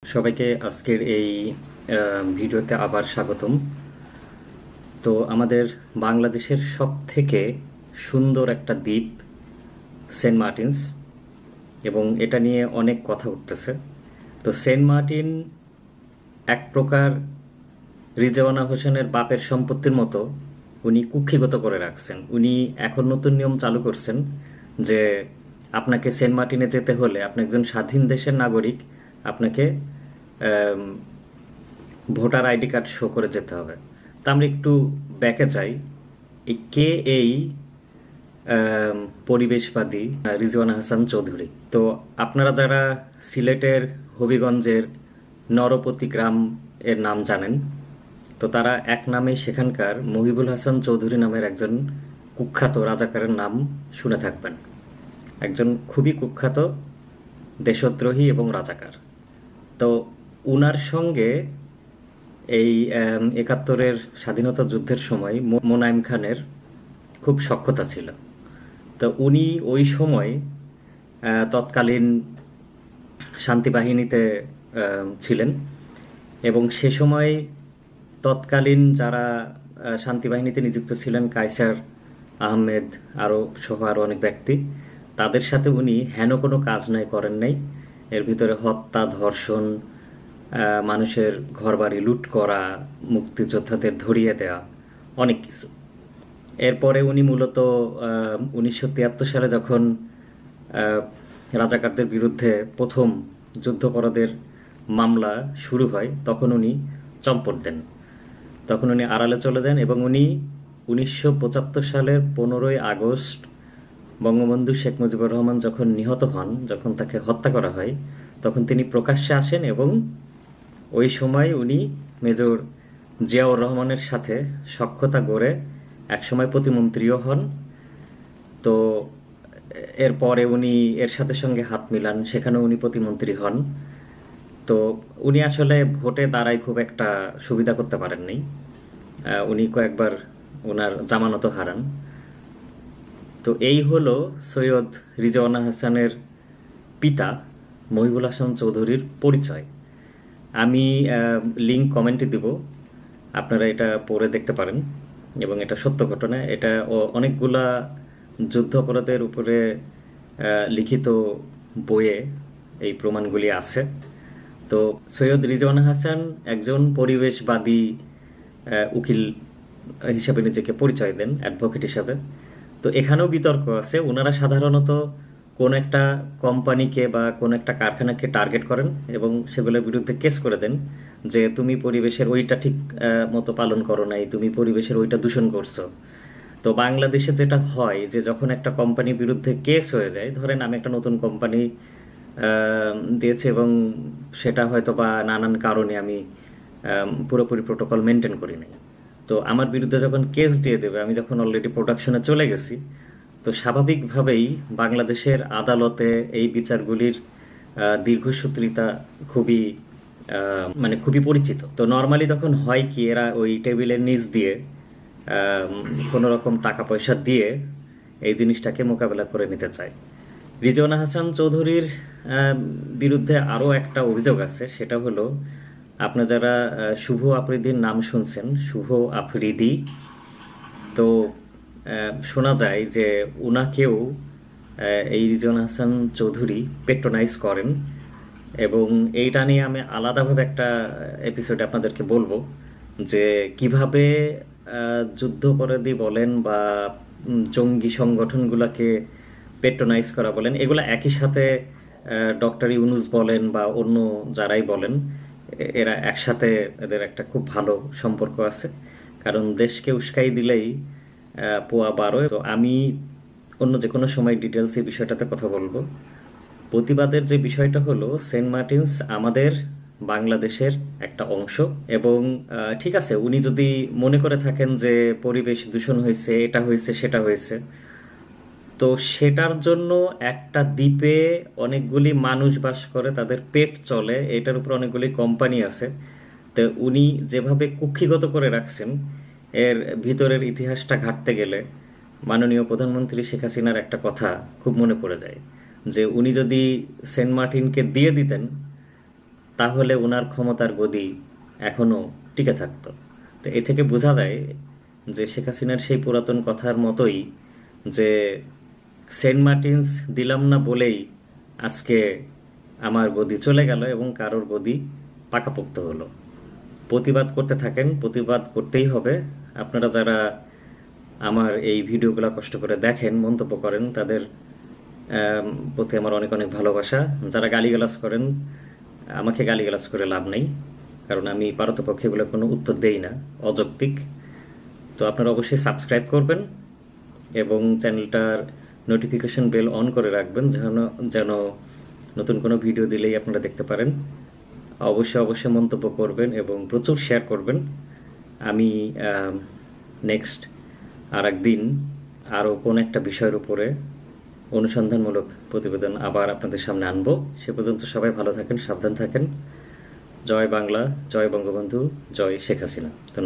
সবাইকে আজকের এই ভিডিওতে আবার স্বাগতম। তো আমাদের বাংলাদেশের সব থেকে সুন্দর একটা দ্বীপ সেন্ট মার্টিনস, এবং এটা নিয়ে অনেক কথা উঠতেছে। তো সেন্ট মার্টিন এক প্রকার রিজওয়ানা হোসেনের বাপের সম্পত্তির মতো উনি কুক্ষিগত করে রাখছেন। উনি এখন নতুন নিয়ম চালু করছেন যে আপনাকে সেন্ট মার্টিনে যেতে হলে, আপনি একজন স্বাধীন দেশের নাগরিক, আপনাকে ভোটার আইডি কার্ড শো করে যেতে হবে। তা আমরা একটু ব্যাকে যাই। কে এই পরিবেশবাদী রিজওয়ানা হাসান চৌধুরী? তো আপনারা যারা সিলেটের হবিগঞ্জের নরপতি গ্রাম এর নাম জানেন, তো তারা এক নামে সেখানকার মহিবুল হাসান চৌধুরী নামের একজন কুখ্যাত রাজাকারের নাম শুনে থাকবেন। একজন খুবই কুখ্যাত দেশদ্রোহী এবং রাজাকার। তো উনার সঙ্গে এই ৭১-এর স্বাধীনতা যুদ্ধের সময় মোনায়েম খানের খুব সখ্যতা ছিল। তো উনি ওই সময় তৎকালীন শান্তি বাহিনীতে ছিলেন, এবং সে সময় তৎকালীন যারা শান্তি বাহিনীতে নিযুক্ত ছিলেন, কায়সার আহমেদ আরও অনেক ব্যক্তি, তাদের সাথে উনি হেন কোনো কাজ করেন নাই। এর ভিতরে হত্যা, ধর্ষণ, মানুষের ঘরবাড়ি লুট করা, মুক্তিযোদ্ধাদের ধরিয়ে দেওয়া, অনেক কিছু। এরপরে উনি মূলত ১৯৭৩ সালে যখন রাজাকারদের বিরুদ্ধে প্রথম যুদ্ধাপরাধের মামলা শুরু হয়, তখন উনি চম্পট দেন। তখন উনি আড়ালে চলে যান, এবং উনি ১৯৭৫ সালের ১৫ই আগস্ট বঙ্গবন্ধু শেখ মুজিবুর রহমান যখন নিহত হন, যখন তাকে হত্যা করা হয়, তখন তিনি প্রকাশ্যে আসেন, এবং ওই সময় উনি মেজর জিয়াউর রহমানের সাথে সখ্যতা গড়ে একসময় প্রতিমন্ত্রীও হন। তো এরপরে উনি এর সাথে সঙ্গে হাত মিলান, সেখানেও উনি প্রতিমন্ত্রী হন। তো উনি আসলে ভোটে দাঁড়ায় খুব একটা সুবিধা করতে পারেননি। উনি কয়েকবার ওনার জামানতও হারান। তো এই হলো সৈয়দ রিজওয়ানা হাসানের পিতা মহিবুল হাসান চৌধুরীর পরিচয়। আমি লিঙ্ক কমেন্টে দিব, আপনারা এটা পড়ে দেখতে পারেন, এবং এটা সত্য ঘটনা। এটা অনেকগুলা যুদ্ধ অপরাধের উপরে লিখিত বইয়ে এই প্রমাণগুলি আছে। তো সৈয়দ রিজওয়ানা হাসান একজন পরিবেশবাদী উকিল হিসাবে নিজেকে পরিচয় দেন, অ্যাডভোকেট হিসাবে। তো এখানেও বিতর্ক আছে। ওনারা সাধারণত কোন একটা কোম্পানিকে বা কোন একটা কারখানাকে টার্গেট করেন এবং সেগুলোর বিরুদ্ধে কেস করে দেন যে তুমি পরিবেশের ওইটা ঠিক মতো পালন করো নাই, তুমি পরিবেশের ওইটা দূষণ করছো। তো বাংলাদেশে যেটা হয় যে যখন একটা কোম্পানির বিরুদ্ধে কেস হয়ে যায়, ধরেন আমি একটা নতুন কোম্পানি দিয়েছি, এবং সেটা হয়তো বা নানান কারণে আমি পুরোপুরি প্রোটোকল মেনটেন করি নাই। তো আমার বিরুদ্ধে যখন কেস দিয়ে দেবে, আমি যখন অলরেডি প্রোডাকশনে চলে গেছি, তো স্বাভাবিকভাবেই বাংলাদেশের আদালতে এই বিচারগুলির দীর্ঘসূত্রিতা খুবই মানে খুবই পরিচিত। তো নর্মালি তখন হয় কি, এরা ওই টেবিলের নিচ দিয়ে কোনো রকম টাকা পয়সা দিয়ে এই জিনিসটাকে মোকাবেলা করে নিতে চায়। রিজওয়ানা হাসান চৌধুরীর বিরুদ্ধে আরও একটা অভিযোগ আছে। সেটা হলো, আপনারা যারা শুভ আফ্রিদির নাম শুনছেন, শুভ আফ্রিদি, তো শোনা যায় যে উনাকেও এই রিজওয়ানা হাসান চৌধুরী পেট্রোনাইজ করেন, এবং এইটা নিয়ে আমি আলাদাভাবে একটা এপিসোডে আপনাদেরকে বলবো যে কিভাবে যুদ্ধাপরাধী বলেন বা জঙ্গি সংগঠনগুলোকে পেট্রোনাইজ করা বলেন, এগুলো একই সাথে ডক্টর ইউনুস বলেন বা অন্য যারাই বলেন, এরা একসাথে, এদের একটা খুব ভালো সম্পর্ক আছে। কারণ দেশকে উস্কাই দিলেই পোয়া ১২। তো আমি অন্য যে কোনো সময় ডিটেলস এই বিষয়টাতে কথা বলবো। প্রতিবাদের যে বিষয়টা হলো, সেন্ট মার্টিনস আমাদের বাংলাদেশের একটা অংশ, এবং ঠিক আছে, উনি যদি মনে করে থাকেন যে পরিবেশ দূষণ হয়েছে, এটা হয়েছে, সেটা হয়েছে, তো সেটার জন্য একটা দ্বীপে অনেকগুলি মানুষ বাস করে, তাদের পেট চলে, এটার উপর অনেকগুলি কোম্পানি আছে। তো উনি যেভাবে কুক্ষিগত করে রাখছেন, এর ভিতরের ইতিহাসটা ঘাঁটতে গেলে মাননীয় প্রধানমন্ত্রী শেখ হাসিনার একটা কথা খুব মনে পড়ে যায়, যে উনি যদি সেন্ট মার্টিনকে দিয়ে দিতেন, তাহলে ওনার ক্ষমতার গদি এখনো টিকে থাকতো। তো এ থেকে বোঝা যায় যে শেখ হাসিনার সেই পুরাতন কথার মতোই, যে সেন্ট মার্টিনস দিলাম না বলেই আজকে আমার গদি চলে গেল এবং কারোর গদি পাকাপোক্ত হলো। প্রতিবাদ করতে থাকেন, প্রতিবাদ করতেই হবে। আপনারা যারা আমার এই ভিডিওগুলো কষ্ট করে দেখেন, মন্তব্য করেন, তাদের প্রতি আমার অনেক অনেক ভালোবাসা। যারা গালিগালাজ করেন, আমাকে গালিগালাজ করে লাভ নেই, কারণ আমি পারতপক্ষে এগুলো কোনো উত্তর দেই না, অযৌক্তিক। তো আপনারা অবশ্যই সাবস্ক্রাইব করবেন এবং চ্যানেলটার নোটিফিকেশন বেল অন করে রাখবেন, যেন যেন নতুন কোনো ভিডিও দিলেই আপনারা দেখতে পারেন। অবশ্যই অবশ্যই মন্তব্য করবেন এবং প্রচুর শেয়ার করবেন। আমি নেক্সট আর একদিন আরও কোন একটা বিষয়ের উপরে অনুসন্ধানমূলক প্রতিবেদন আবার আপনাদের সামনে আনবো। সে পর্যন্ত সবাই ভালো থাকেন, সাবধান থাকেন। জয় বাংলা, জয় বঙ্গবন্ধু, জয় শেখ হাসিনা। ধন্যবাদ।